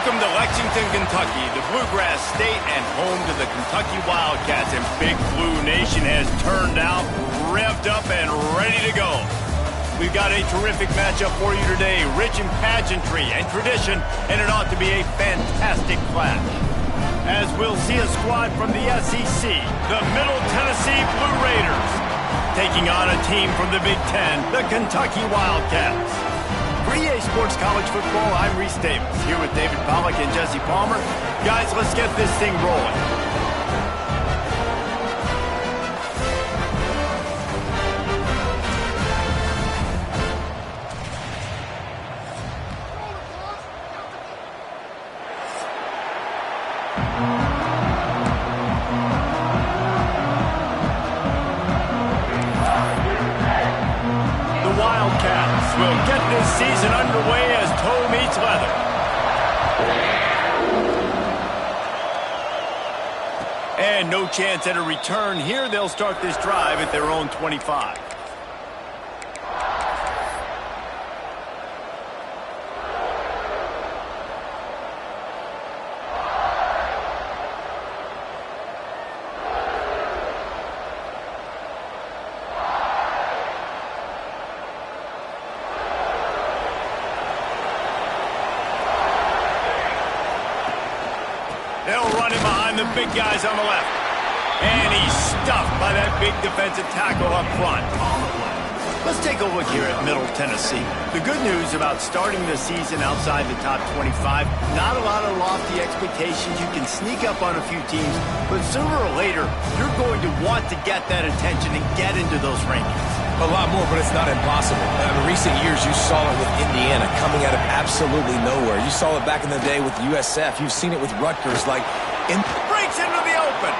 Welcome to Lexington, Kentucky, the Bluegrass State and home to the Kentucky Wildcats. And Big Blue Nation has turned out, revved up, and ready to go. We've got a terrific matchup for you today, rich in pageantry and tradition, and it ought to be a fantastic clash. As we'll see a squad from the SEC, the Middle Tennessee Blue Raiders, taking on a team from the Big Ten, the Kentucky Wildcats. For EA Sports College Football, I'm Reese Davis, here with David Pollack and Jesse Palmer. Guys, let's get this thing rolling. We'll get this season underway as toe meets leather. And no chance at a return here. They'll start this drive at their own 25. They'll run him behind the big guys on the left. And he's stuffed by that big defensive tackle up front. Let's take a look here at Middle Tennessee. The good news about starting the season outside the top 25, not a lot of lofty expectations. You can sneak up on a few teams, but sooner or later, you're going to want to get that attention and get into those rankings. A lot more, but it's not impossible. In recent years, you saw it with Indiana coming out of absolutely nowhere. You saw it back in the day with USF. You've seen it with Rutgers. Breaks into the open.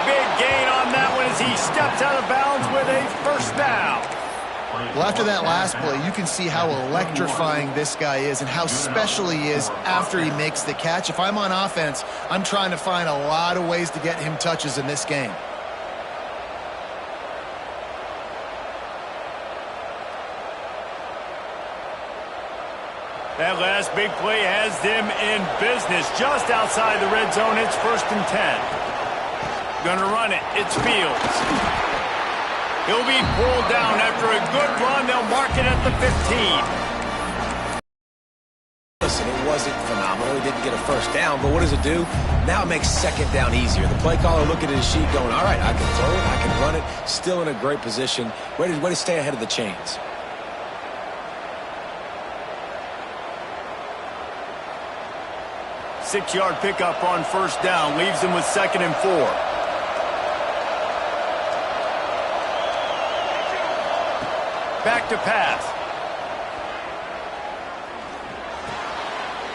Big gain on that one as he steps out of bounds with a first down. Well, after that last play, you can see how electrifying this guy is and how special he is after he makes the catch. If I'm on offense, I'm trying to find a lot of ways to get him touches in this game. That last big play has them in business just outside the red zone. It's 1st and 10. Gonna run it. It's Fields. He'll be pulled down after a good run. They'll mark it at the 15. Listen, it wasn't phenomenal. He didn't get a first down, but what does it do? Now it makes second down easier. The play caller looking at his sheet going, all right, I can throw it, I can run it. Still in a great position. Way to stay ahead of the chains. Six-yard pickup on first down. Leaves him with 2nd and 4. Back to pass.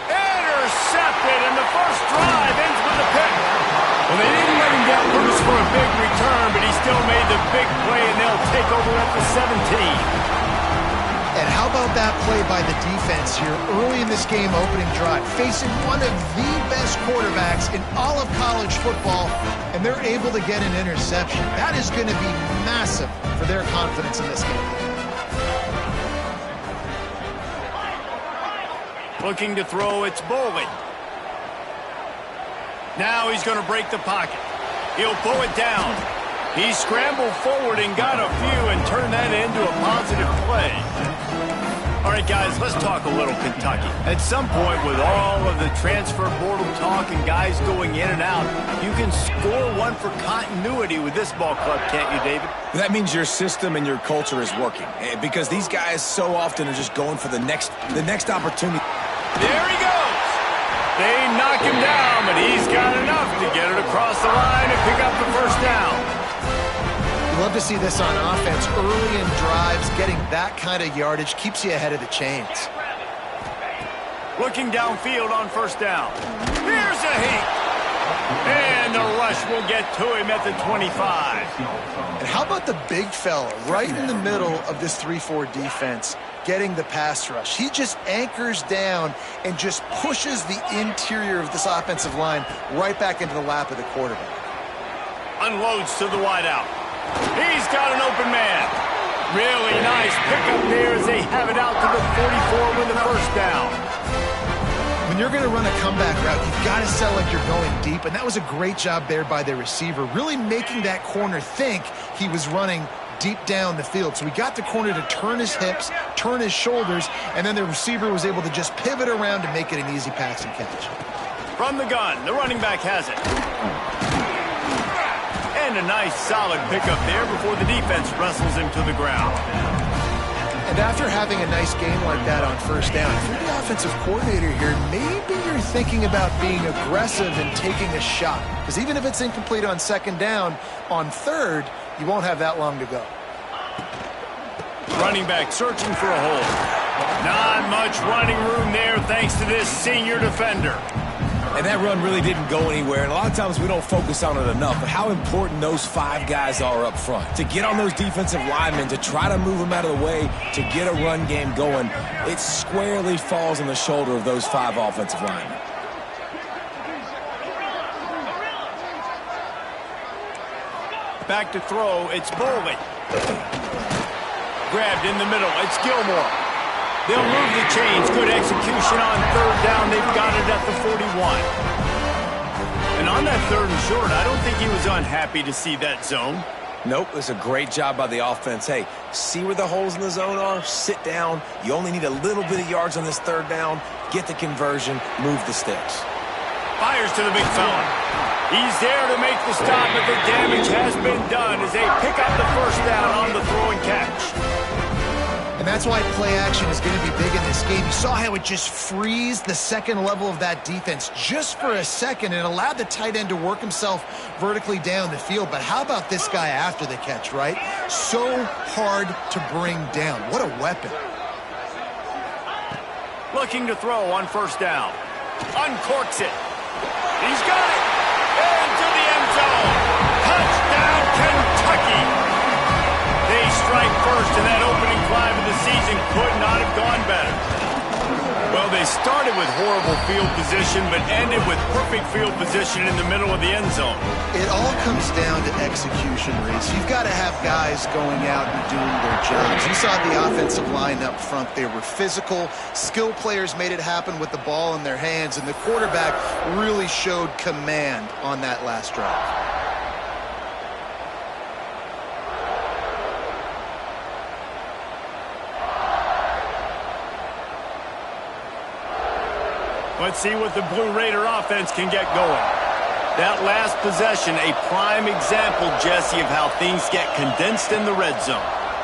Intercepted, and the first drive ends with a pick. Well, they didn't let him get loose for a big return, but he still made the big play, and they'll take over at the 17. And how about that play by the defense here early in this game opening drive, facing one of the best quarterbacks in all of college football, and they're able to get an interception. That is going to be massive for their confidence in this game. Looking to throw, it's Bowling. Now he's going to break the pocket. He'll pull it down. He scrambled forward and got a few and turned that into a positive play. All right, guys, let's talk a little Kentucky. At some point, with all of the transfer portal talk and guys going in and out, you can score one for continuity with this ball club, can't you, David? That means your system and your culture is working, because these guys so often are just going for the next opportunity. There he goes. They knock him down, but he's got enough to get it across the line and pick up the first down. Love to see this on offense early in drives. Getting that kind of yardage keeps you ahead of the chains. Looking downfield on first down. Here's a heat. And the rush will get to him at the 25. And how about the big fella right in the middle of this 3-4 defense getting the pass rush? He just anchors down and just pushes the interior of this offensive line right back into the lap of the quarterback. Unloads to the wideout. He's got an open man. Really nice pickup there as they have it out to the 44 with the first down. When you're going to run a comeback route, you've got to sell like you're going deep, and that was a great job there by the receiver, really making that corner think he was running deep down the field. So we got the corner to turn his hips, turn his shoulders, and then the receiver was able to just pivot around to make it an easy pass and catch. From the gun, the running back has it. And a nice solid pickup there before the defense wrestles him to the ground. And after having a nice game like that on first down, if you're the offensive coordinator here, maybe you're thinking about being aggressive and taking a shot. Because even if it's incomplete on second down, on third, you won't have that long to go. Running back searching for a hole. Not much running room there thanks to this senior defender. And that run really didn't go anywhere. And a lot of times we don't focus on it enough. But how important those 5 guys are up front. To get on those defensive linemen, to try to move them out of the way, to get a run game going, it squarely falls on the shoulder of those 5 offensive linemen. Back to throw, it's Boley. Grabbed in the middle, it's Gilmore. They'll move the chains. Good execution on third down. They've got it at the 41. And on that third and short, I don't think he was unhappy to see that zone. Nope, it's a great job by the offense. Hey, see where the holes in the zone are? Sit down. You only need a little bit of yards on this third down. Get the conversion. Move the sticks. Fires to the big fella. He's there to make the stop, but the damage has been done as they pick up the first down on the throw and catch. And that's why play action is going to be big in this game. You saw how it just freezed the second level of that defense just for a second and allowed the tight end to work himself vertically down the field. But how about this guy after the catch, right? So hard to bring down. What a weapon. Looking to throw on first down. Uncorks it. He's got it. Into the end zone. Touchdown, Kentucky. They strike first, and that opening drive of the season could not have gone better. Well, they started with horrible field position, but ended with perfect field position in the middle of the end zone. It all comes down to execution, Reese. You've got to have guys going out and doing their jobs. You saw the offensive line up front. They were physical. Skill players made it happen with the ball in their hands, and the quarterback really showed command on that last drive. Let's see what the Blue Raider offense can get going. That last possession, a prime example, Jesse, of how things get condensed in the red zone.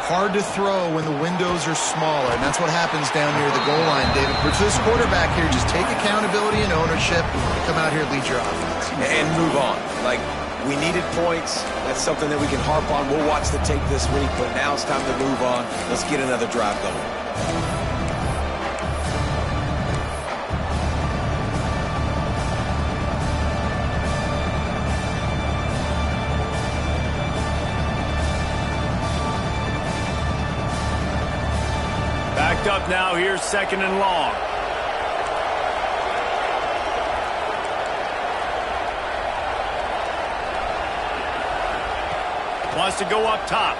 Hard to throw when the windows are smaller, and that's what happens down near the goal line, David. For this quarterback here, just take accountability and ownership, come out here and lead your offense. And move on. Like, we needed points. That's something that we can harp on. We'll watch the tape this week, but now it's time to move on. Let's get another drive going. Backed up now, here's second and long. Wants to go up top.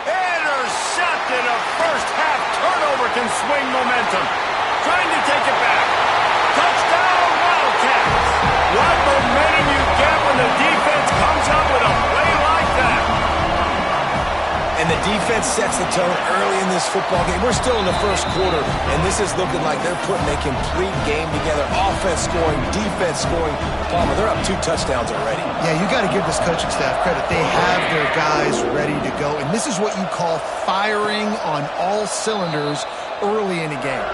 Intercepted. A first half turnover can swing momentum. Trying to take it back. Touchdown, Wildcats. What momentum you get when the defense comes up with a play like that. And the defense sets the tone early in this football game. We're still in the first quarter, and this is looking like they're putting a complete game together. Offense scoring, defense scoring. Palmer, they're up 2 touchdowns already. Yeah, you got to give this coaching staff credit. They have their guys ready to go, and this is what you call firing on all cylinders early in a game.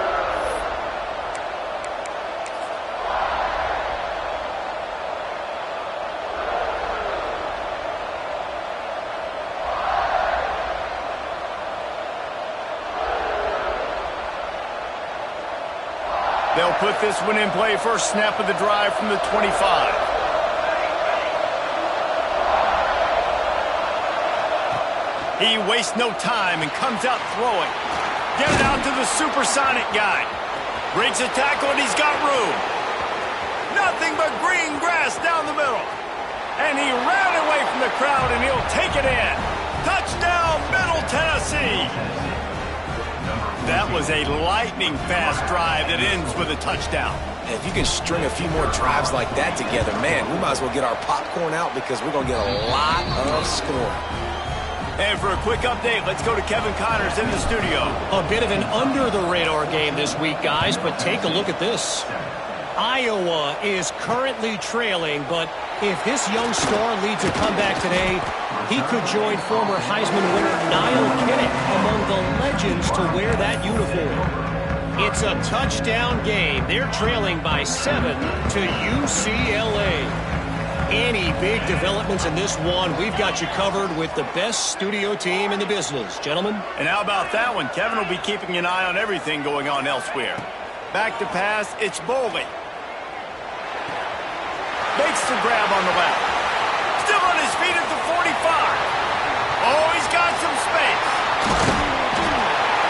They'll put this one in play, first snap of the drive from the 25. He wastes no time and comes out throwing. Get it out to the supersonic guy. Breaks a tackle and he's got room. Nothing but green grass down the middle. And he ran away from the crowd, and he'll take it in. Touchdown, Middle Tennessee. That was a lightning-fast drive that ends with a touchdown. If you can string a few more drives like that together, man, we might as well get our popcorn out because we're going to get a lot of scoring. And for a quick update, let's go to Kevin Connors in the studio. A bit of an under-the-radar game this week, guys, but take a look at this. Iowa is currently trailing, but if this young star leads a comeback today, he could join former Heisman winner Niall Kinnick among the legends to wear that uniform. It's a touchdown game. They're trailing by 7 to UCLA. Any big developments in this one, we've got you covered with the best studio team in the business, gentlemen. And how about that one? Kevin will be keeping an eye on everything going on elsewhere. Back to pass, it's Boley. Makes the grab on the left. Still on his feet at the 45. Oh, he's got some space.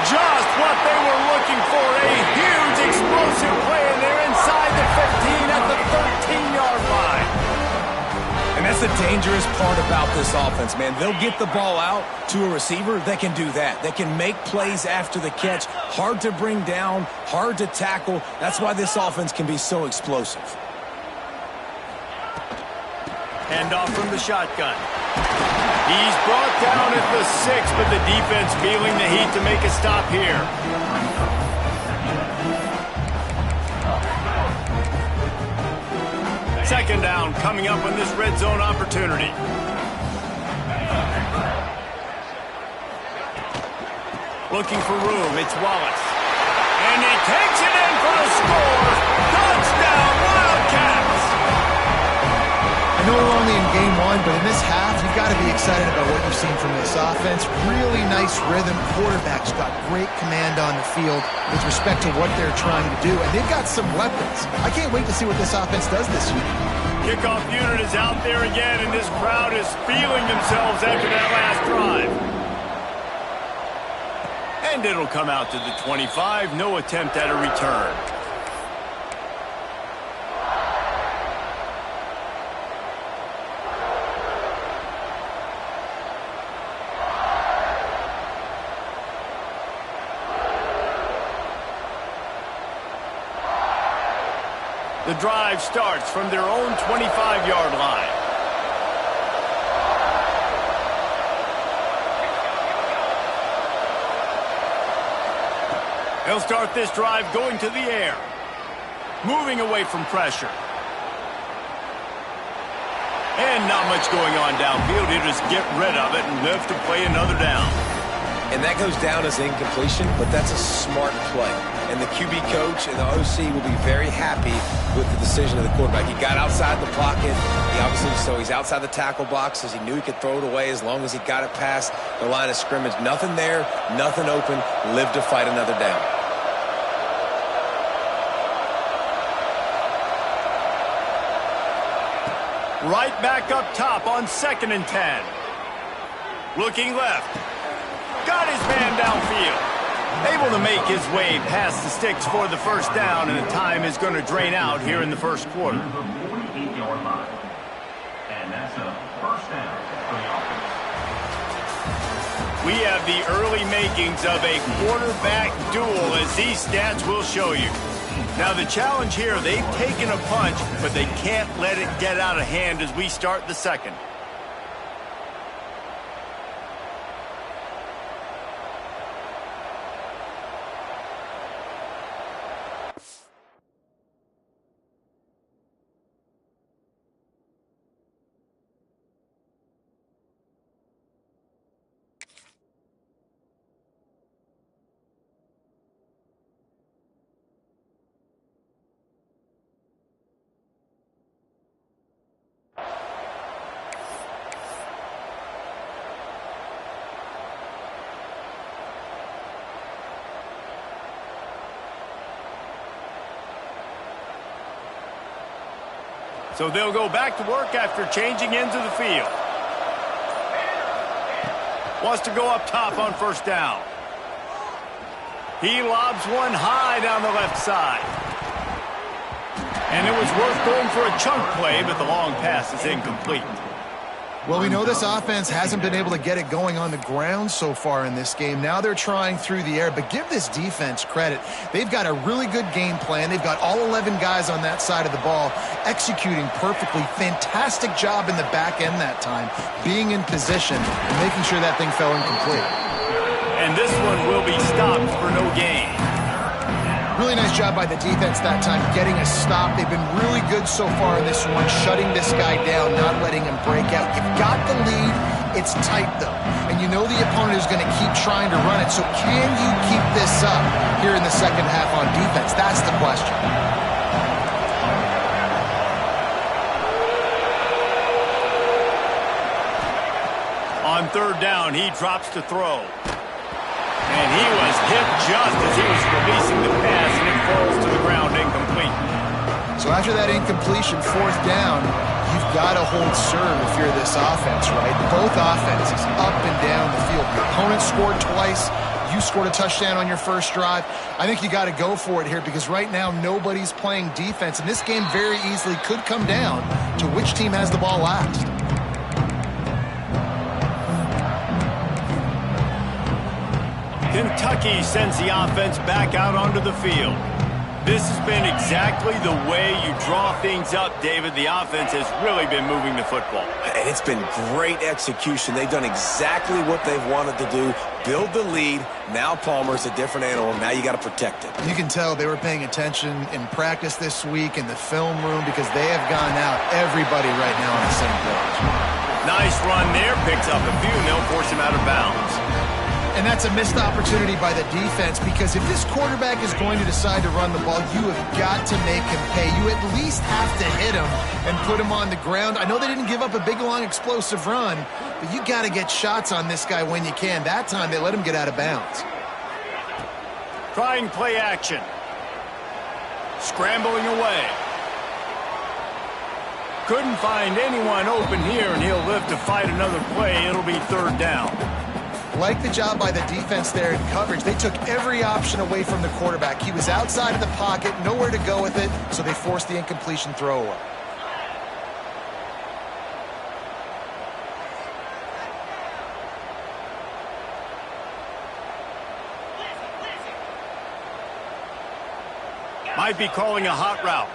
Just what they were looking for. A huge explosive play, and they're inside the 15 at the 13-yard line. And that's the dangerous part about this offense, man. They'll get the ball out to a receiver. They can do that. They can make plays after the catch. Hard to bring down, hard to tackle. That's why this offense can be so explosive. Hand off from the shotgun. He's brought down at the 6, but the defense feeling the heat to make a stop here. Second down coming up on this red zone opportunity. Looking for room, it's Wallace. And he takes it in for a score. Touchdown, Wildcats! I know we're only in game one, but in this half, you've got to be excited about what you've seen from this offense. Really nice rhythm. Quarterback's got great command on the field with respect to what they're trying to do, and they've got some weapons. I can't wait to see what this offense does this year. Kickoff unit is out there again, and this crowd is feeling themselves after that last drive. And it'll come out to the 25. No attempt at a return. The drive starts from their own 25-yard line. They'll start this drive going to the air. Moving away from pressure. And not much going on downfield. He'll just get rid of it and live to play another down. And that goes down as incompletion, but that's a smart play. And the QB coach and the OC will be very happy with the decision of the quarterback. He got outside the pocket. He obviously, so he's outside the tackle boxes. He knew he could throw it away as long as he got it past the line of scrimmage. Nothing there, nothing open. Live to fight another down. Right back up top on 2nd and 10. Looking left. Got his man downfield. Able to make his way past the sticks for the first down, and the time is going to drain out here in the first quarter. And that's a first down for the offense. We have the early makings of a quarterback duel, as these stats will show you. Now the challenge here, they've taken a punch, but they can't let it get out of hand as we start the second. So they'll go back to work after changing into the field. Wants to go up top on first down. He lobs one high down the left side. And it was worth going for a chunk play, but the long pass is incomplete. Well, we know this offense hasn't been able to get it going on the ground so far in this game. Now they're trying through the air, but give this defense credit. They've got a really good game plan. They've got all 11 guys on that side of the ball executing perfectly. Fantastic job in the back end that time, being in position and making sure that thing fell incomplete. And this one will be stopped for no gain. Really nice job by the defense that time, getting a stop. They've been really good so far in this one, shutting this guy down, not letting him break out. You've got the lead. It's tight, though. And you know the opponent is going to keep trying to run it. So can you keep this up here in the second half on defense? That's the question. On third down, he drops to throw. And he was hit just as he was releasing the pass, and it falls to the ground incomplete. So after that incompletion, fourth down, you've got to hold serve if you're this offense, right? Both offenses up and down the field. Your opponent scored twice. You scored a touchdown on your first drive. I think you got to go for it here because right now nobody's playing defense, and this game very easily could come down to which team has the ball last. Kentucky sends the offense back out onto the field. This has been exactly the way you draw things up, David. The offense has really been moving the football. And it's been great execution. They've done exactly what they've wanted to do. Build the lead. Now Palmer's a different animal. Now you got to protect it. You can tell they were paying attention in practice this week in the film room because they have gone out, everybody right now on the same page. Nice run there. Picks up a few, and they'll force him out of bounds. And that's a missed opportunity by the defense because if this quarterback is going to decide to run the ball, you have got to make him pay. You at least have to hit him and put him on the ground. I know they didn't give up a big, long, explosive run, but you got to get shots on this guy when you can. That time, they let him get out of bounds. Trying play action. Scrambling away. Couldn't find anyone open here, and he'll live to fight another play. It'll be third down. Like the job by the defense there in coverage. They took every option away from the quarterback. He was outside of the pocket, nowhere to go with it, so they forced the incompletion throwaway. Might be calling a hot route.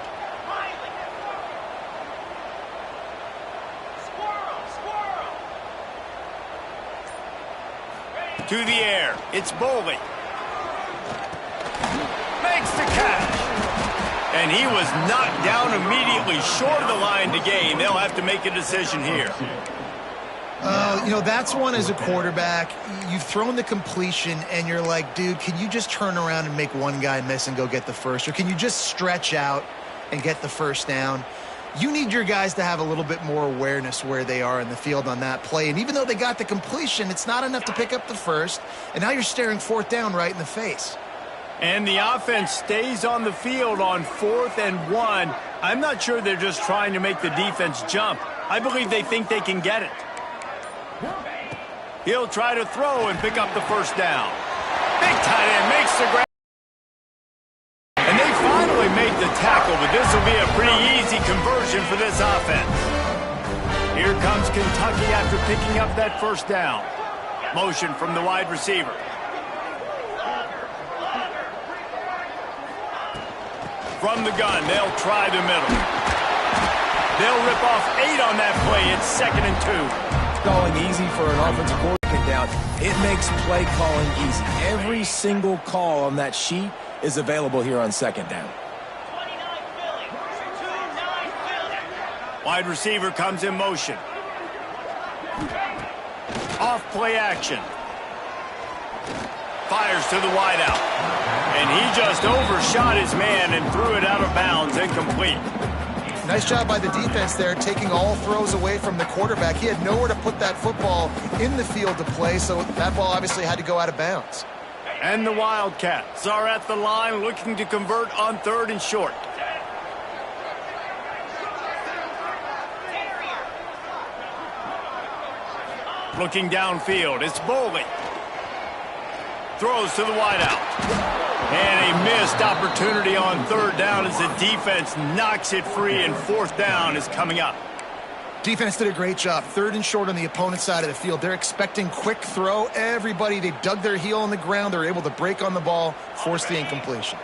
To the air. It's Boley. Makes the catch. And he was knocked down immediately short of the line to gain. They'll have to make a decision here. You know, that's one as a quarterback. You've thrown the completion, and you're like, dude, can you just turn around and make one guy miss and go get the first? Or can you just stretch out and get the first down? You need your guys to have a little bit more awareness where they are in the field on that play. And even though they got the completion, it's not enough to pick up the first. And now you're staring fourth down right in the face. And the offense stays on the field on 4th and 1. I'm not sure they're just trying to make the defense jump. I believe they think they can get it. He'll try to throw and pick up the first down. Big tight end makes the grab. And they finally made the tackle, but this will be a pretty easy conversion for this offense. Here comes Kentucky after picking up that first down. Motion from the wide receiver. From the gun, they'll try the middle. They'll rip off 8 on that play. It's 2nd and 2. Calling easy for an offensive coordinator down. It makes play calling easy. Every single call on that sheet is available here on 2nd down. Wide receiver comes in motion. Off play action. Fires to the wideout. And he just overshot his man and threw it out of bounds, incomplete. Nice job by the defense there, taking all throws away from the quarterback. He had nowhere to put that football in the field to play, so that ball obviously had to go out of bounds. And the Wildcats are at the line looking to convert on 3rd and short. Looking downfield, it's Boley. Throws to the wideout. And a missed opportunity on third down as the defense knocks it free, and fourth down is coming up. Defense did a great job. Third and short on the opponent's side of the field. They're expecting quick throw. Everybody, they dug their heel on the ground. They're able to break on the ball, force the incompletion.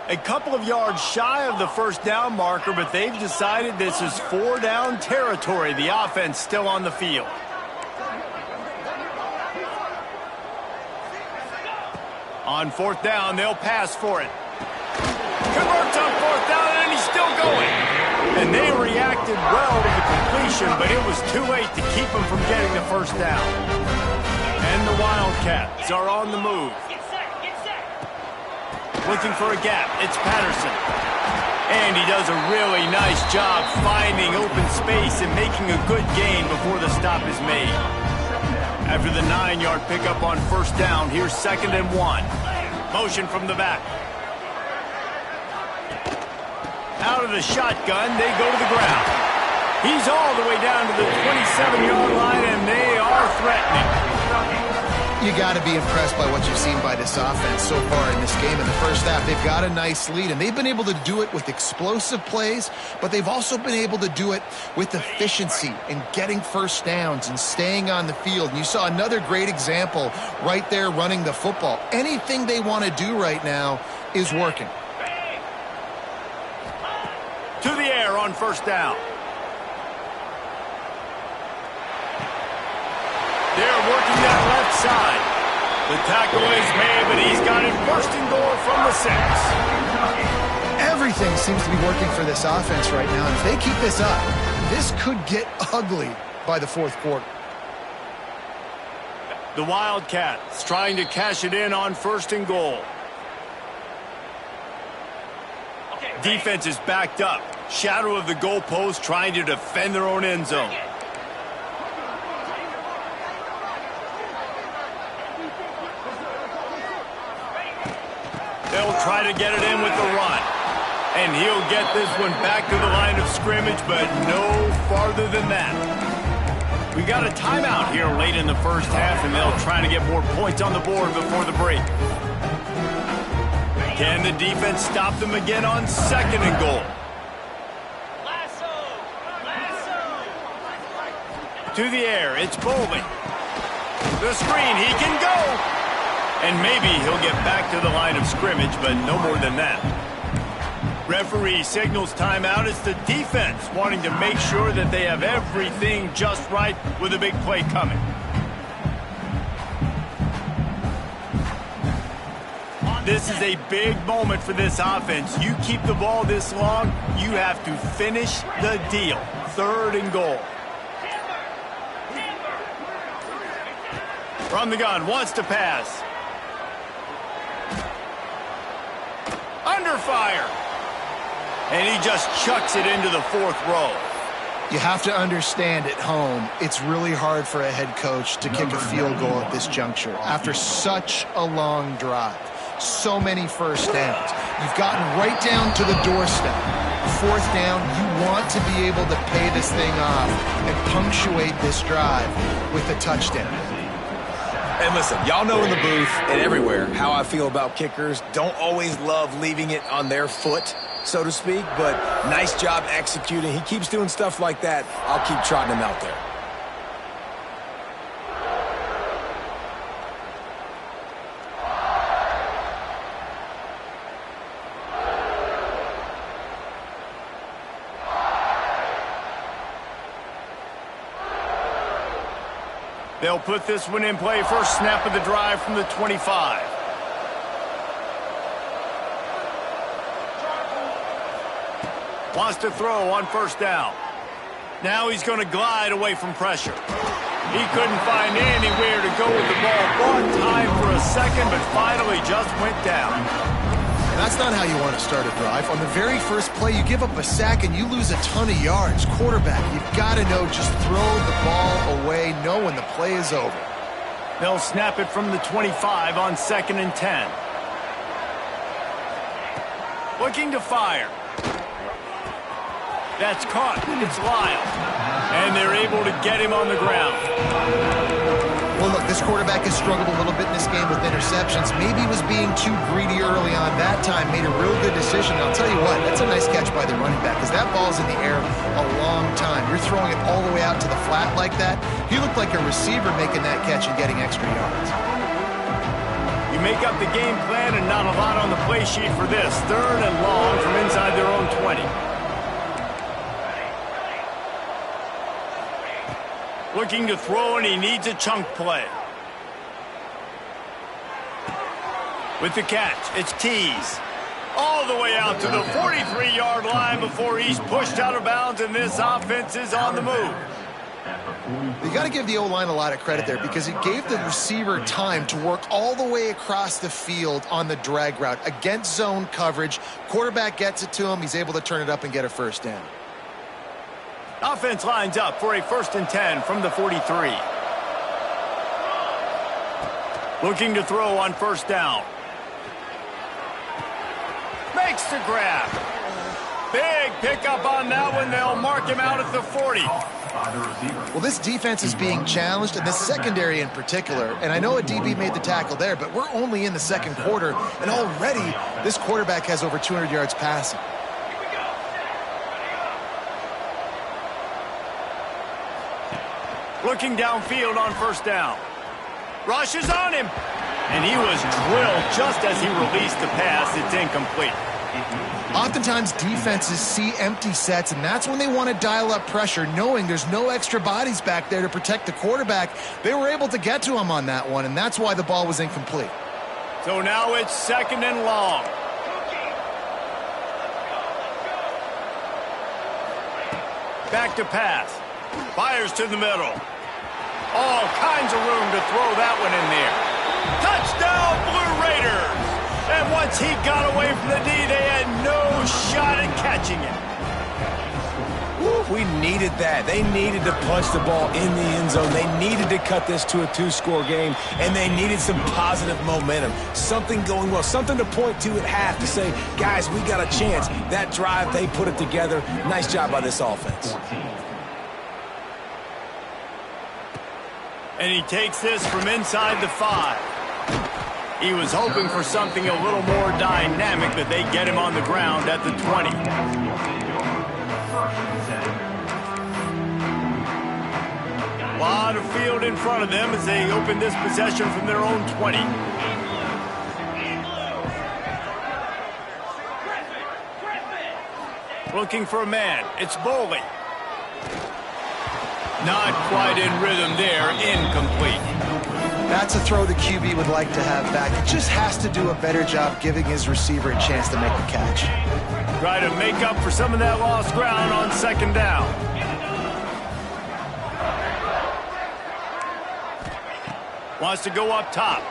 A couple of yards shy of the first down marker, but they've decided this is 4-down territory. The offense still on the field. On fourth down, they'll pass for it. Converts on fourth down, and he's still going. And they reacted well to the completion, but it was too late to keep him from getting the first down. And the Wildcats are on the move. Looking for a gap. It's Patterson. And he does a really nice job finding open space and making a good gain before the stop is made. After the 9-yard pickup on first down, here's 2nd and 1. Motion from the back. Out of the shotgun, they go to the ground. He's all the way down to the 27-yard line, and they are threatening. You got to be impressed by what you've seen by this offense so far in this game. In the first half, they've got a nice lead, and they've been able to do it with explosive plays, but they've also been able to do it with efficiency and getting first downs and staying on the field. And you saw another great example right there running the football. Anything they want to do right now is working. To the air on first down. They're working that left side. The tackle is made, but he's got it 1st and goal from the 6. Everything seems to be working for this offense right now. And if they keep this up, this could get ugly by the fourth quarter. The Wildcats trying to cash it in on 1st and goal. Defense is backed up. Shadow of the goalpost trying to defend their own end zone. They'll try to get it in with the run. And he'll get this one back to the line of scrimmage, but no farther than that. We got a timeout here late in the first half, and they'll try to get more points on the board before the break. Can the defense stop them again on 2nd and goal? To the air, it's Bowling. The screen, he can go. And maybe he'll get back to the line of scrimmage, but no more than that. Referee signals timeout. It's the defense wanting to make sure that they have everything just right with a big play coming. This is a big moment for this offense. You keep the ball this long, you have to finish the deal. 3rd and goal. From the gun, wants to pass. Under fire. And he just chucks it into the 4th row. You have to understand at home, it's really hard for a head coach to kick a field goal at this juncture after such a long drive. So many first downs. You've gotten right down to the doorstep. 4th down, you want to be able to pay this thing off and punctuate this drive with a touchdown. And listen, y'all know in the booth and everywhere how I feel about kickers. Don't always love leaving it on their foot, so to speak, but nice job executing. He keeps doing stuff like that. I'll keep trotting him out there. They'll put this one in play. First snap of the drive from the 25. Wants to throw on first down. Now he's going to glide away from pressure. He couldn't find anywhere to go with the ball. Bought time for a second, but finally just went down. That's not how you want to start a drive. On the very first play, you give up a sack and you lose a ton of yards. Quarterback, you've got to know, just throw the ball away, know when the play is over. They'll snap it from the 25 on 2nd and 10. Looking to fire. That's caught. It's Lyle. And they're able to get him on the ground. Well, look, this quarterback has struggled a little bit in this game with interceptions. Maybe he was being too greedy early on that time, made a real good decision. And I'll tell you what, that's a nice catch by the running back because that ball's in the air a long time. You're throwing it all the way out to the flat like that. He looked like a receiver making that catch and getting extra yards. You make up the game plan and not a lot on the play sheet for this. 3rd and long from inside their own 20. Looking to throw, and he needs a chunk play. With the catch, it's Tees. All the way out to the 43-yard line before he's pushed out of bounds, and this offense is on the move. You got to give the O-line a lot of credit there because it gave the receiver time to work all the way across the field on the drag route against zone coverage. Quarterback gets it to him. He's able to turn it up and get a first down. Offense lines up for a 1st and 10 from the 43. Looking to throw on 1st down. Makes the grab. Big pickup on that one. They'll mark him out at the 40. Well, this defense is being challenged, and the secondary in particular. And I know a DB made the tackle there, but we're only in the 2nd quarter, and already this quarterback has over 200 yards passing. Looking downfield on 1st down. Rush is on him. And he was drilled just as he released the pass. It's incomplete. Oftentimes defenses see empty sets, and that's when they want to dial up pressure, knowing there's no extra bodies back there to protect the quarterback. They were able to get to him on that one, and that's why the ball was incomplete. So now it's 2nd and long. Back to pass. Fires to the middle. All kinds of room to throw that one in there. Touchdown, Blue Raiders! And once he got away from the D, they had no shot at catching it. We needed that. They needed to punch the ball in the end zone. They needed to cut this to a 2-score game, and they needed some positive momentum. Something going well, something to point to at half to say, guys, we got a chance. That drive, they put it together. Nice job by this offense. And he takes this from inside the 5. He was hoping for something a little more dynamic, but they get him on the ground at the 20. A lot of field in front of them as they open this possession from their own 20. Looking for a man. It's Boley. Not quite in rhythm there. Incomplete. That's a throw the QB would like to have back. He just has to do a better job giving his receiver a chance to make the catch. Try to make up for some of that lost ground on 2nd down. Wants to go up top.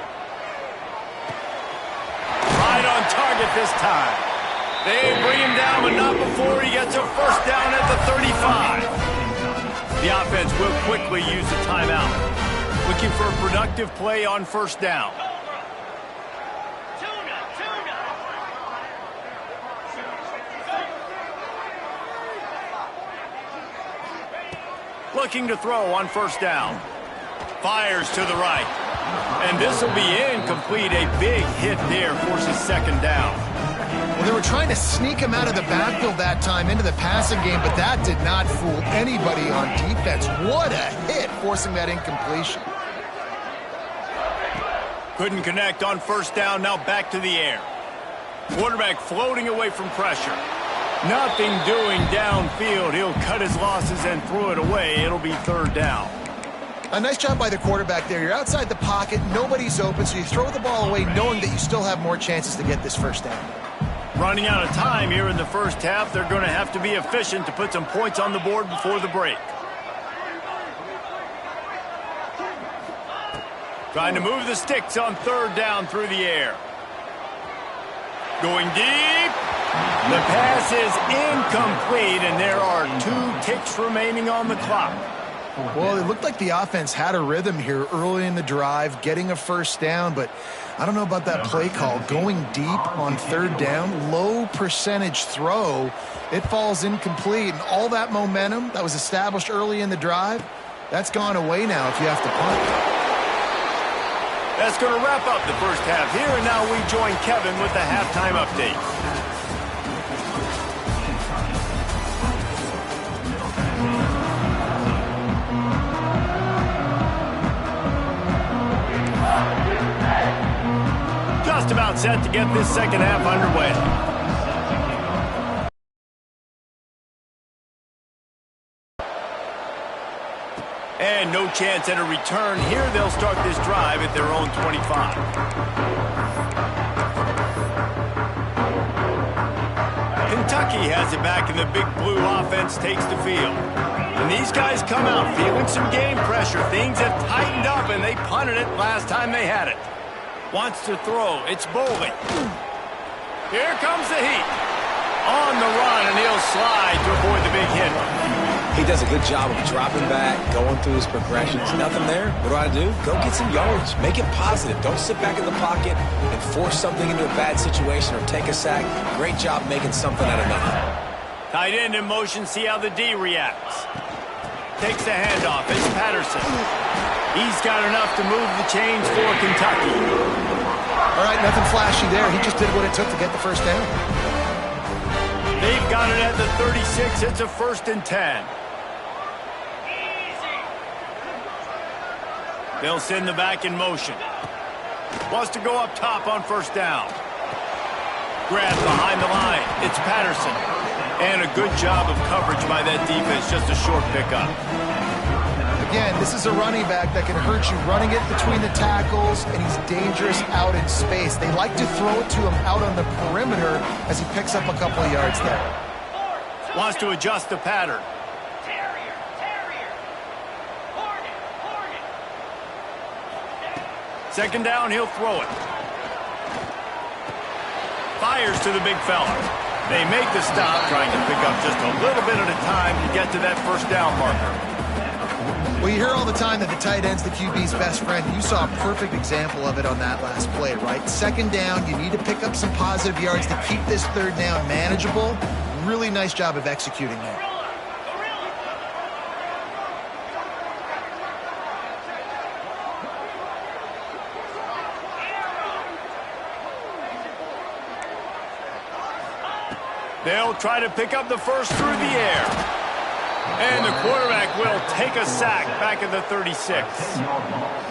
Right on target this time. They bring him down, but not before he gets a 1st down at the 35. The offense will quickly use the timeout. Looking for a productive play on 1st down. Looking to throw on 1st down. Fires to the right. And this will be incomplete. A big hit there forces 2nd down. Well, they were trying to sneak him out of the backfield that time into the passing game, but that did not fool anybody on defense. What a hit, forcing that incompletion. Couldn't connect on 1st down, now back to the air. Quarterback floating away from pressure. Nothing doing downfield. He'll cut his losses and throw it away. It'll be 3rd down. A nice job by the quarterback there. You're outside the pocket, nobody's open, so you throw the ball away knowing that you still have more chances to get this 1st down. Running out of time here in the 1st half. They're going to have to be efficient to put some points on the board before the break. Trying to move the sticks on 3rd down through the air. Going deep. The pass is incomplete, and there are 2 ticks remaining on the clock. Well, it looked like the offense had a rhythm here early in the drive, getting a 1st down, but I don't know about that play call. Going deep on 3rd down, low percentage throw, it falls incomplete, and all that momentum that was established early in the drive, that's gone away now if you have to punt. That's going to wrap up the first half here, and now we join Kevin with the halftime update. Just about set to get this second half underway. And no chance at a return here. They'll start this drive at their own 25. Kentucky has it back, and the Big Blue offense takes the field. And these guys come out feeling some game pressure. Things have tightened up, and they punted it last time they had it. Wants to throw. It's Bowling. Here comes the heat. On the run, and he'll slide to avoid the big hit. He does a good job of dropping back, going through his progressions. Nothing there. What do? Go get some yards. Make it positive. Don't sit back in the pocket and force something into a bad situation or take a sack. Great job making something out of nothing. Tight end in motion. See how the D reacts. Takes the handoff. It's Patterson. He's got enough to move the chains for Kentucky. All right, nothing flashy there. He just did what it took to get the first down. They've got it at the 36. It's a 1st and 10. They'll send the back in motion. Wants to go up top on 1st down. Grab behind the line. It's Patterson. And a good job of coverage by that defense. Just a short pickup. Again, this is a running back that can hurt you running it between the tackles, and he's dangerous out in space. They like to throw it to him out on the perimeter as he picks up a couple of yards there. Wants to adjust the pattern. Second down, he'll throw it. Fires to the big fella. They make the stop, trying to pick up just a little bit at a time to get to that 1st down marker. Well, you hear all the time that the tight end's the QB's best friend. You saw a perfect example of it on that last play, right? Second down, you need to pick up some positive yards to keep this 3rd down manageable. Really nice job of executing there. They'll try to pick up the first through the air. And the quarterback will take a sack back at the 36.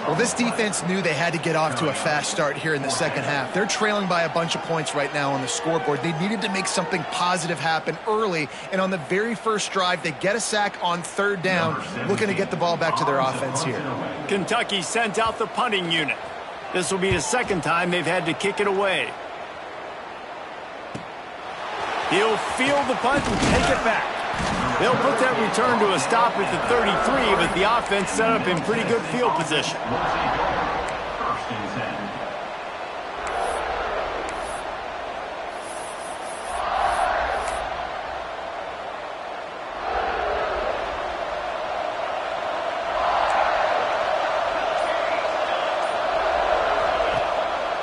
Well, this defense knew they had to get off to a fast start here in the second half. They're trailing by a bunch of points right now on the scoreboard. They needed to make something positive happen early, and on the very first drive, they get a sack on 3rd down, looking to get the ball back to their offense here. Kentucky sent out the punting unit. This will be the 2nd time they've had to kick it away. He'll field the punt and take it back. They'll put that return to a stop at the 33, but the offense set up in pretty good field position.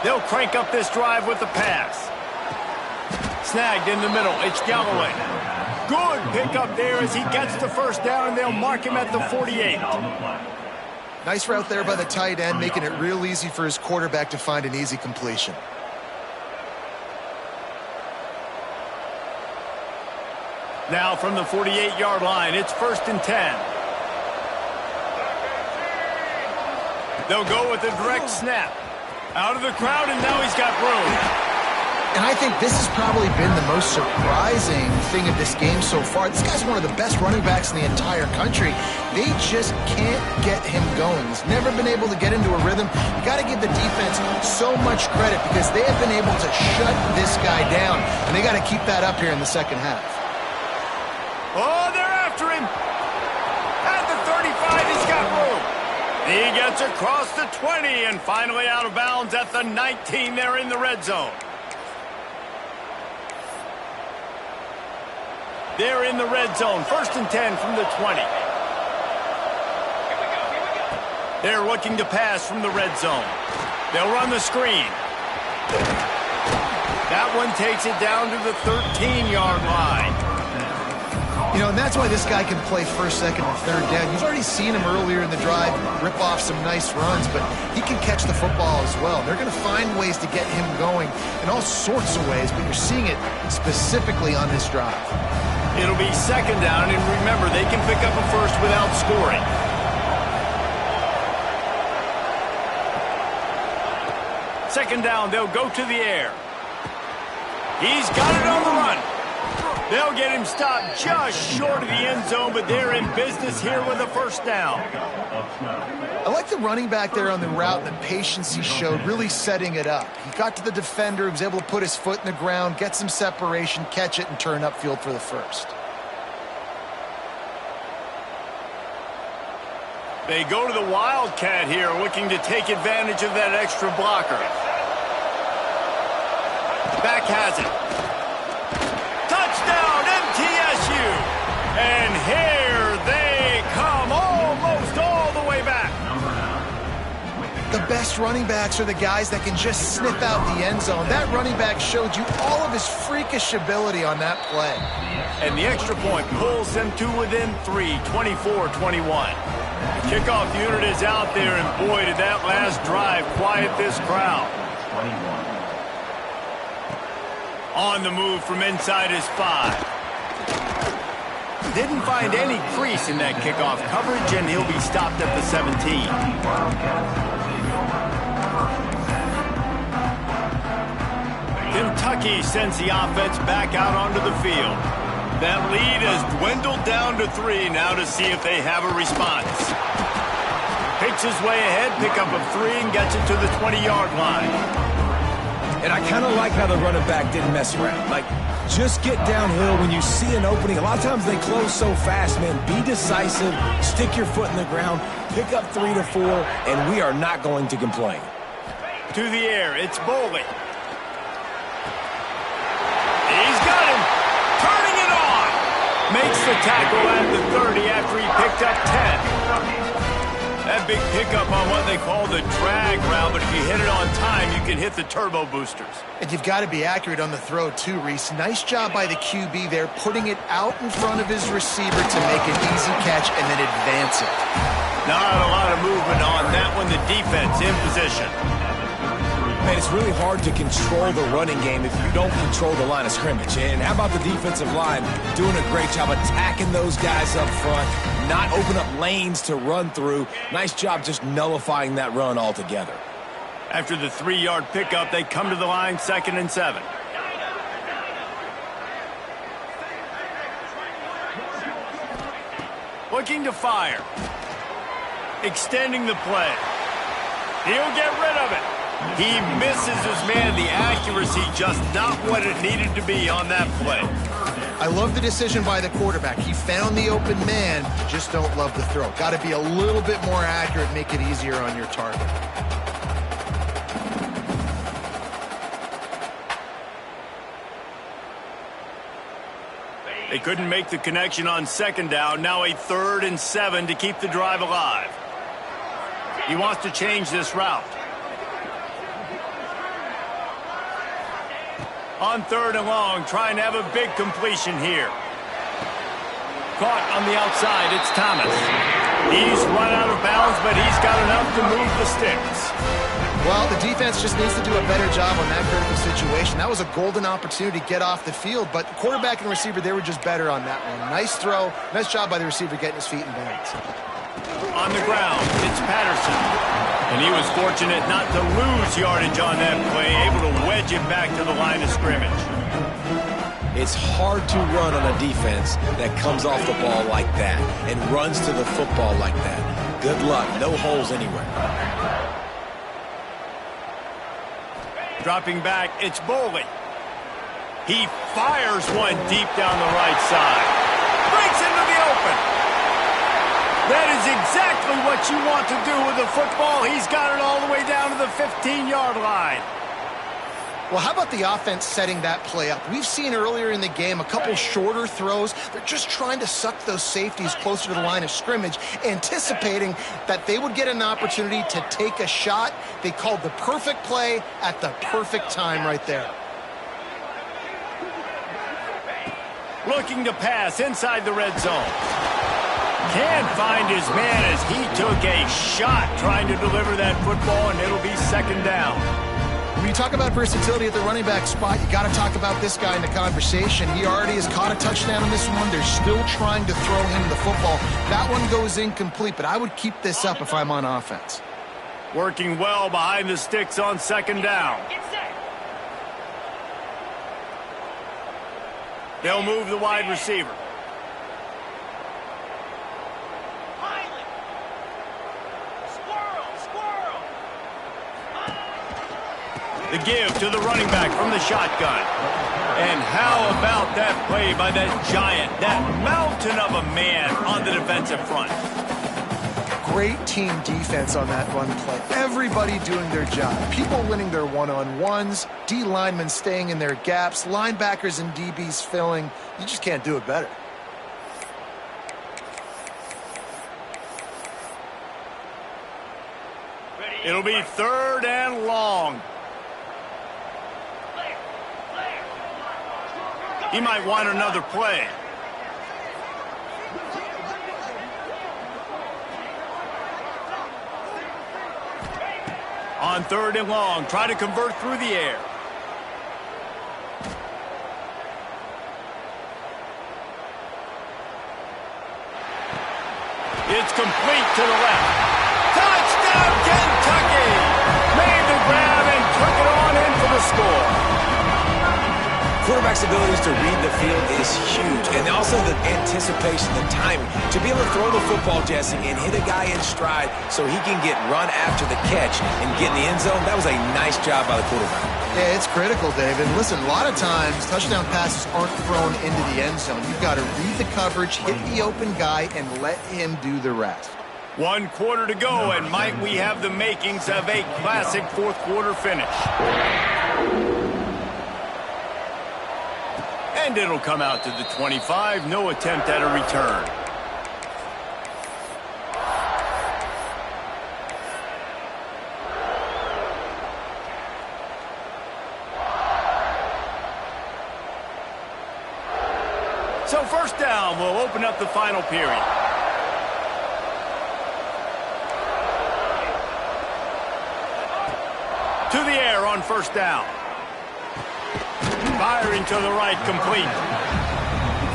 They'll crank up this drive with the pass. Snagged in the middle. It's Galloway. Good pickup there as he gets the 1st down, and they'll mark him at the 48. Nice route there by the tight end, making it real easy for his quarterback to find an easy completion. Now from the 48-yard line, it's 1st and 10. They'll go with a direct snap. Out of the crowd, and now he's got room. And I think this has probably been the most surprising thing of this game so far. This guy's one of the best running backs in the entire country. They just can't get him going. He's never been able to get into a rhythm. You got to give the defense so much credit because they have been able to shut this guy down. And they got to keep that up here in the second half. Oh, they're after him. At the 35, he's got room. He gets across the 20 and finally out of bounds at the 19. They're in the red zone. They're in the red zone. 1st and 10 from the 20. They're looking to pass from the red zone. They'll run the screen. That one takes it down to the 13-yard line. You know, and that's why this guy can play first, second, and third down. You've already seen him earlier in the drive rip off some nice runs, but he can catch the football as well. They're going to find ways to get him going in all sorts of ways, but you're seeing it specifically on this drive. It'll be second down, and remember, they can pick up a first without scoring. Second down, they'll go to the air. He's got it on the run. They'll get him stopped just short of the end zone, but they're in business here with a first down. I like the running back there on the route and the patience he showed, really setting it up. He got to the defender, was able to put his foot in the ground, get some separation, catch it, and turn upfield for the first. They go to the Wildcat here, looking to take advantage of that extra blocker. Back has it. Touchdown, MTSU! And here they come, almost all the way back. The best running backs are the guys that can just sniff out the end zone. That running back showed you all of his freakish ability on that play. And the extra point pulls them to within 3, 24-21. The kickoff unit is out there, and boy, did that last drive quiet this crowd. On the move from inside his 5. Didn't find any crease in that kickoff coverage, and he'll be stopped at the 17. Kentucky sends the offense back out onto the field. That lead has dwindled down to 3 now to see if they have a response. Picks his way ahead, pick up of 3, and gets it to the 20-yard line. And I kind of like how the running back didn't mess around. Like, just get downhill when you see an opening. A lot of times they close so fast, man. Be decisive, stick your foot in the ground, pick up 3 to 4, and we are not going to complain. To the air, it's Boley. He's got him. Turning it on. Makes the tackle at the 30 after he picked up 10. That big pickup on what they call the drag route, but if you hit it on time, you can hit the turbo boosters. And you've got to be accurate on the throw too, Reese. Nice job by the QB there, putting it out in front of his receiver to make an easy catch and then advance it. Not a lot of movement on that one. The defense in position. Man, it's really hard to control the running game if you don't control the line of scrimmage. And how about the defensive line doing a great job attacking those guys up front, not open up lanes to run through. Nice job just nullifying that run altogether. After the 3-yard pickup, they come to the line, 2nd and 7. Looking to fire. Extending the play. He'll get rid of it. He misses his man. The accuracy just not what it needed to be on that play. I love the decision by the quarterback. He found the open man, just don't love the throw. Got to be a little bit more accurate, make it easier on your target. They couldn't make the connection on 2nd down. Now a 3rd and 7 to keep the drive alive. He wants to change this route. On 3rd and long, trying to have a big completion here. Caught on the outside, it's Thomas. He's run out of bounds, but he's got enough to move the sticks. Well, the defense just needs to do a better job on that critical situation. That was a golden opportunity to get off the field, but the quarterback and receiver, they were just better on that one. Nice throw. Nice job by the receiver getting his feet in bounds. On the ground, it's Patterson. And he was fortunate not to lose yardage on that play, able to wedge it back to the line of scrimmage. It's hard to run on a defense that comes off the ball like that and runs to the football like that. Good luck. No holes anywhere. Dropping back, it's Boley. He fires one deep down the right side. Breaks into the open. That is exactly what you want to do with the football. He's got it all the way down to the 15-yard line. Well, how about the offense setting that play up? We've seen earlier in the game a couple shorter throws. They're just trying to suck those safeties closer to the line of scrimmage, anticipating that they would get an opportunity to take a shot. They called the perfect play at the perfect time right there. Looking to pass inside the red zone. Can't find his man as he took a shot trying to deliver that football, and it'll be second down. When you talk about versatility at the running back spot, you got to talk about this guy in the conversation. He already has caught a touchdown on this one. They're still trying to throw him the football. That one goes incomplete, but I would keep this up if I'm on offense. Working well behind the sticks on second down. They'll move the wide receiver. The give to the running back from the shotgun. And how about that play by that giant, that mountain of a man on the defensive front? Great team defense on that run play. Everybody doing their job. People winning their one-on-ones, D linemen staying in their gaps, linebackers and DBs filling. You just can't do it better. It'll be third and long. He might want another play. On third and long, try to convert through the air. It's complete to the left. Touchdown, Kentucky! Made the grab and took it on in for the score. Quarterback's abilities to read the field is huge, and also the anticipation, the timing. To be able to throw the football, Jesse, and hit a guy in stride so he can get run after the catch and get in the end zone, that was a nice job by the quarterback. Yeah, it's critical, David. Listen, a lot of times touchdown passes aren't thrown into the end zone. You've got to read the coverage, hit the open guy, and let him do the rest. 1 quarter to go, and might we have the makings of a classic fourth quarter finish. And it'll come out to the 25. No attempt at a return. So first down will open up the final period. To the air on first down. Firing to the right, complete.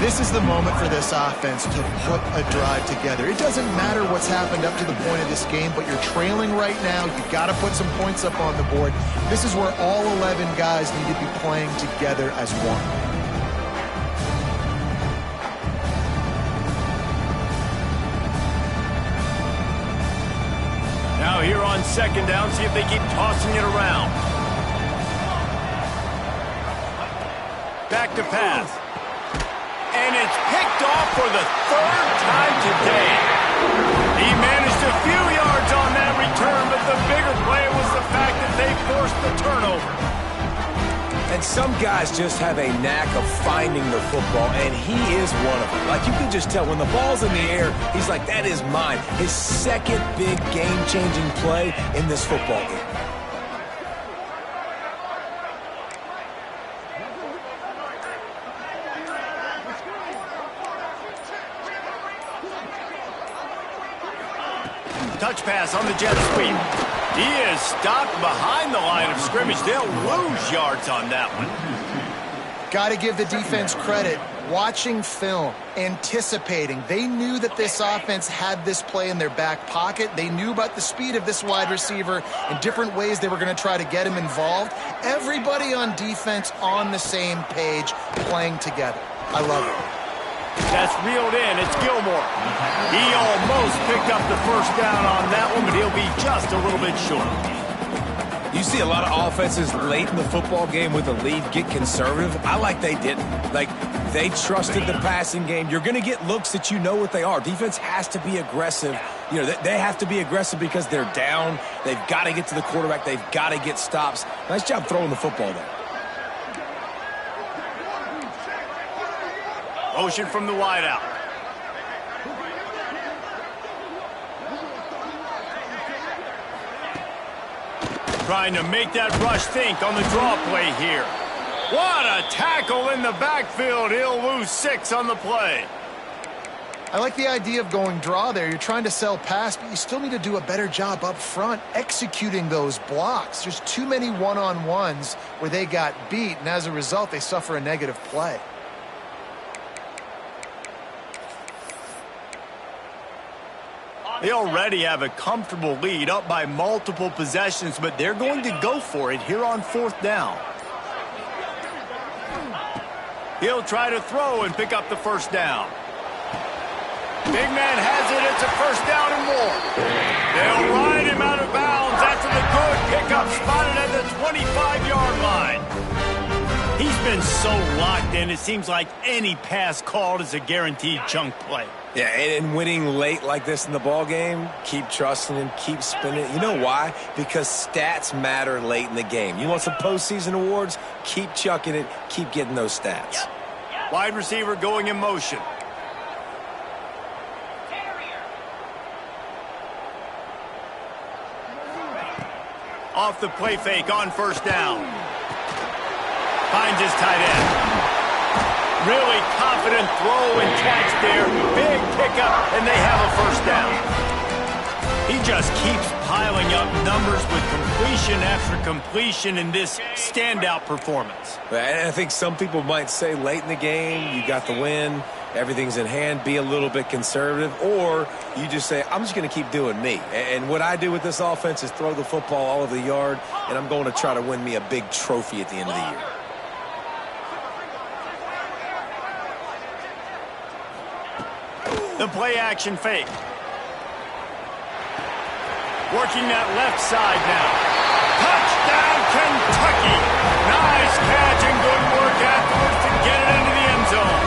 This is the moment for this offense to put a drive together. It doesn't matter what's happened up to the point of this game, but you're trailing right now. You've got to put some points up on the board. This is where all 11 guys need to be playing together as one. Now here on second down, see if they keep tossing it around. Back to pass. And it's picked off for the third time today. He managed a few yards on that return, but the bigger play was the fact that they forced the turnover. And some guys just have a knack of finding the football, and he is one of them. Like, you can just tell when the ball's in the air, he's like, that is mine. His second big game-changing play in this football game. Touch pass on the jet sweep. He is stopped behind the line of scrimmage. They'll lose yards on that one. Got to give the defense credit. Watching film, anticipating. They knew that this offense had this play in their back pocket. They knew about the speed of this wide receiver and different ways they were going to try to get him involved. Everybody on defense on the same page, playing together. I love it. That's reeled in. It's Gilmore. He almost picked up the first down on that one, but he'll be just a little bit short. You see a lot of offenses late in the football game with a lead get conservative. I like they didn't. Like, they trusted the passing game. You're going to get looks that you know what they are. Defense has to be aggressive. You know, they have to be aggressive because they're down. They've got to get to the quarterback. They've got to get stops. Nice job throwing the football there. Motion from the wideout. Trying to make that rush think on the draw play here. What a tackle in the backfield. He'll lose 6 on the play. I like the idea of going draw there. You're trying to sell pass, but you still need to do a better job up front executing those blocks. There's too many one-on-ones where they got beat, and as a result, they suffer a negative play. They already have a comfortable lead, up by multiple possessions, but they're going to go for it here on 4th down. He'll try to throw and pick up the first down. Big man has it. It's a first down and more. They'll ride him out of bounds after the good pickup, spotted at the 25-yard line. He's been so locked in, it seems like any pass called is a guaranteed chunk play. Yeah, and winning late like this in the ball game, keep trusting him, keep spinning it. You know why? Because stats matter late in the game. You want some postseason awards? Keep chucking it, keep getting those stats. Wide receiver going in motion. Off the play fake on first down. Finds his tight end. Really confident throw and catch there. Big pickup, and they have a first down. He just keeps piling up numbers with completion after completion in this standout performance. And I think some people might say late in the game, you got the win, everything's in hand, be a little bit conservative, or you just say, I'm just going to keep doing me. And what I do with this offense is throw the football all over the yard, and I'm going to try to win me a big trophy at the end of the year. The play-action fake. Working that left side now. Touchdown, Kentucky! Nice catch and good work afterwards to get it into the end zone.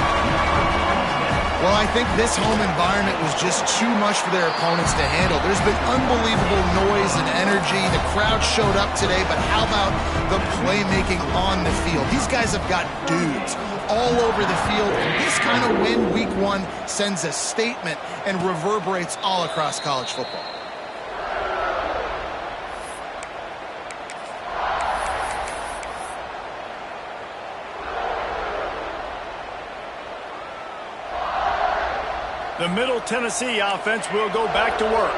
Well, I think this home environment was just too much for their opponents to handle. There's been unbelievable noise and energy. The crowd showed up today, but how about the playmaking on the field? These guys have got dudes all over the field, and this kind of win week 1 sends a statement and reverberates all across college football. The Middle Tennessee offense will go back to work.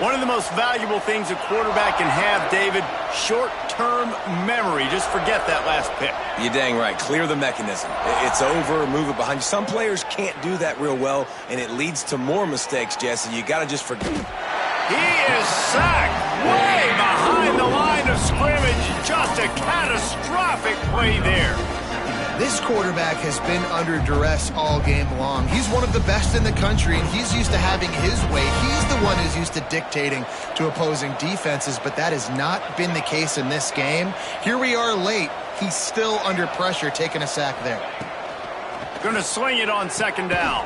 One of the most valuable things a quarterback can have, David, short-term memory. Just forget that last pick. You're dang right. Clear the mechanism. It's over, move it behind you. Some players can't do that real well, and it leads to more mistakes, Jesse. You got to just forget. He is sacked way behind the line of scrimmage. Just a catastrophic play there. This quarterback has been under duress all game long. He's one of the best in the country, and he's used to having his way. He's the one who's used to dictating to opposing defenses, but that has not been the case in this game. Here we are late. He's still under pressure, taking a sack there. Going to swing it on second down.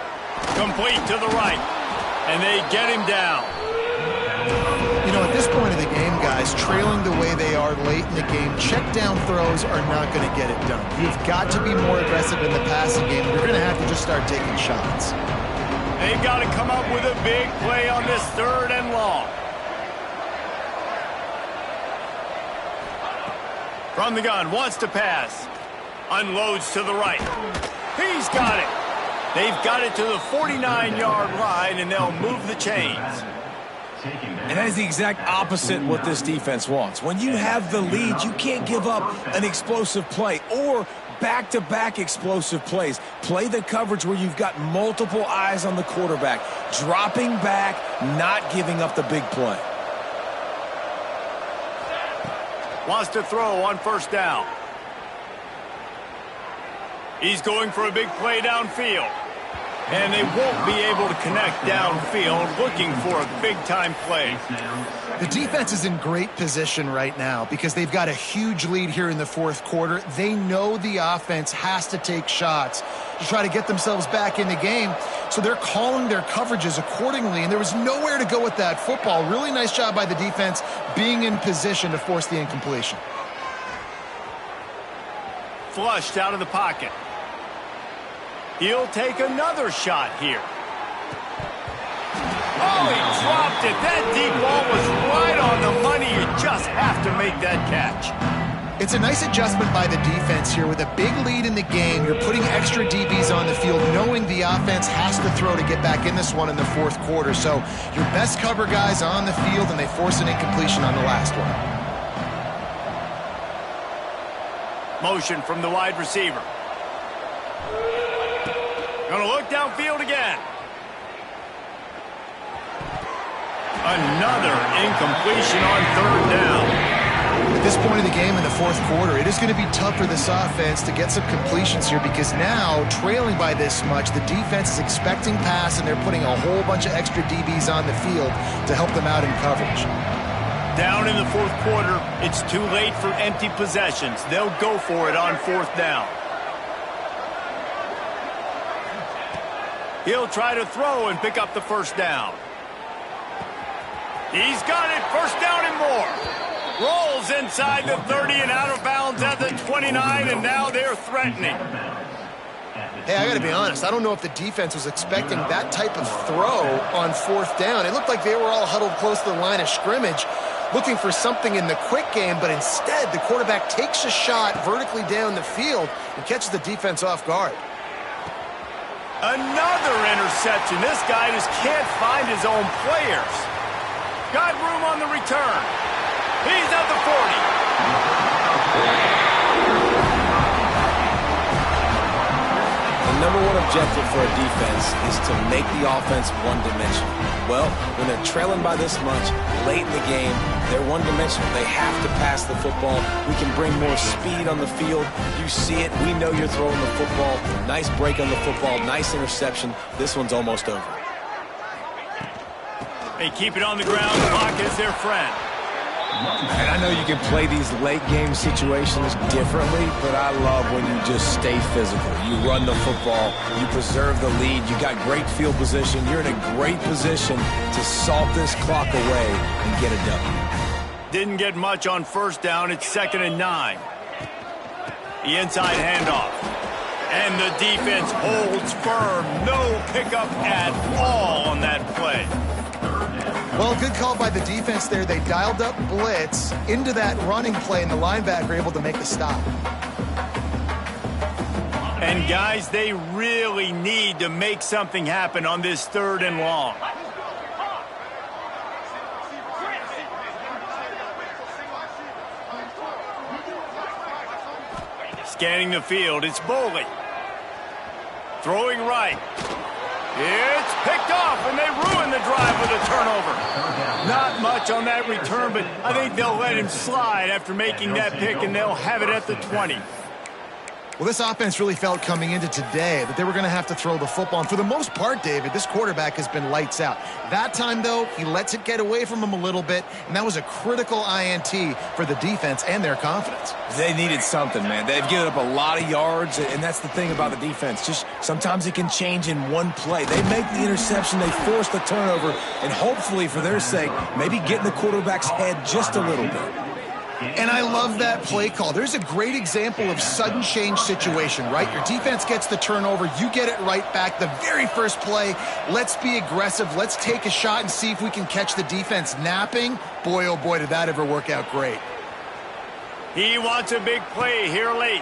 Complete to the right, and they get him down. You know, at this point of the game, guys, trailing the way they are late in the game, check down throws are not going to get it done. You've got to be more aggressive in the passing game. You're going to have to just start taking shots. They've got to come up with a big play on this 3rd and long. From the gun, wants to pass. Unloads to the right. He's got it. They've got it to the 49-yard line, and they'll move the chains. And that is the exact opposite what this defense wants. When you have the lead, you can't give up an explosive play or back-to-back explosive plays. Play the coverage where you've got multiple eyes on the quarterback, dropping back, not giving up the big play. Wants to throw on first down. He's going for a big play downfield. And they won't be able to connect downfield, looking for a big-time play. The defense is in great position right now because they've got a huge lead here in the 4th quarter. They know the offense has to take shots to try to get themselves back in the game, so they're calling their coverages accordingly, and there was nowhere to go with that football. Really nice job by the defense being in position to force the incompletion. Flushed out of the pocket. He'll take another shot here. Oh, he dropped it. That deep ball was right on the money. You just have to make that catch. It's a nice adjustment by the defense here. With a big lead in the game, you're putting extra DBs on the field, knowing the offense has to throw to get back in this one in the fourth quarter. So your best cover guys on the field, and they force an incompletion on the last one. Motion from the wide receiver. Gonna look downfield again. Another incompletion on third down. At this point in the game in the fourth quarter, it is going to be tough for this offense to get some completions here, because now, trailing by this much, the defense is expecting pass, and they're putting a whole bunch of extra DBs on the field to help them out in coverage. Down in the fourth quarter, it's too late for empty possessions. They'll go for it on fourth down. He'll try to throw and pick up the first down. He's got it, first down and more. Rolls inside the 30 and out of bounds at the 29, and now they're threatening. Hey, I got to be honest, I don't know if the defense was expecting that type of throw on fourth down. It looked like they were all huddled close to the line of scrimmage, looking for something in the quick game, but instead the quarterback takes a shot vertically down the field and catches the defense off guard. Another interception. This guy just can't find his own players. Got room on the return. He's at the 40. The number one objective for a defense is to make the offense one-dimensional. Well, when they're trailing by this much, late in the game, they're one-dimensional. They have to pass the football. We can bring more speed on the field. You see it. We know you're throwing the football. Nice break on the football. Nice interception. This one's almost over. They keep it on the ground. Clock is their friend. And I know you can play these late-game situations differently, but I love when you just stay physical. You run the football. You preserve the lead. You got great field position. You're in a great position to salt this clock away and get a W. Didn't get much on first down. It's 2nd and 9. The inside handoff. And the defense holds firm. No pickup at all on that play. Well, good call by the defense there. They dialed up blitz into that running play, and the linebacker able to make the stop. And, guys, they really need to make something happen on this 3rd and long. Scanning the field, it's Boley. Throwing right. It's picked off, and they ruin the drive with a turnover. Not much on that return, but I think they'll let him slide after making that pick, and they'll have it at the 20. Well, this offense really felt coming into today that they were going to have to throw the football. And for the most part, David, this quarterback has been lights out. That time, though, he lets it get away from him a little bit, and that was a critical INT for the defense and their confidence. They needed something, man. They've given up a lot of yards, and that's the thing about the defense. Just sometimes it can change in one play. They make the interception, they force the turnover, and hopefully, for their sake, maybe get in the quarterback's head just a little bit. And I love that play call. There's a great example of sudden change situation, right? Your defense gets the turnover, you get it right back. The very first play, let's be aggressive. Let's take a shot and see if we can catch the defense napping. Boy, oh boy, did that ever work out great. He wants a big play here late.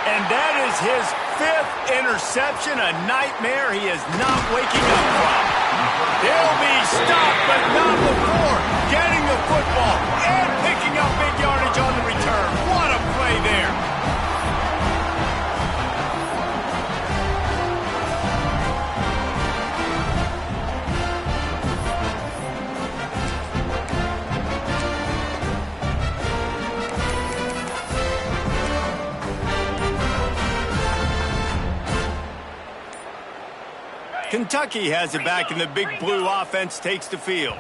And that is his 5th interception, a nightmare he is not waking up from. He'll be stopped, but not before getting the football and picking up big yardage on the return. What a play there. Kentucky has it back, and the big blue offense takes the field.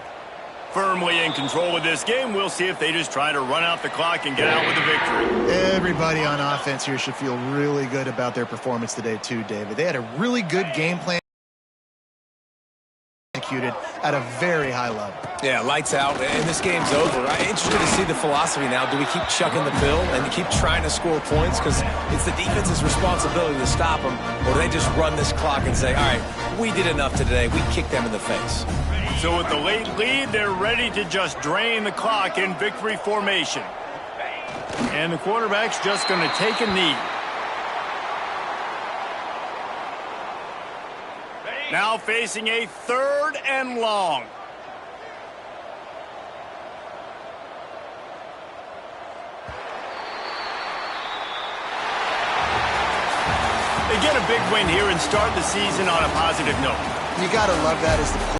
Firmly in control of this game. We'll see if they just try to run out the clock and get out with a victory. Everybody on offense here should feel really good about their performance today too, David. They had a really good game plan executed at a very high level. Yeah, lights out, and this game's over. I'm interested to see the philosophy now. Do we keep chucking the pill and keep trying to score points because it's the defense's responsibility to stop them, or do they just run this clock and say, all right, we did enough today. We kicked them in the face. So with the late lead, they're ready to just drain the clock in victory formation. And the quarterback's just going to take a knee. Now facing a 3rd and long. They get a big win here and start the season on a positive note. You got to love that as the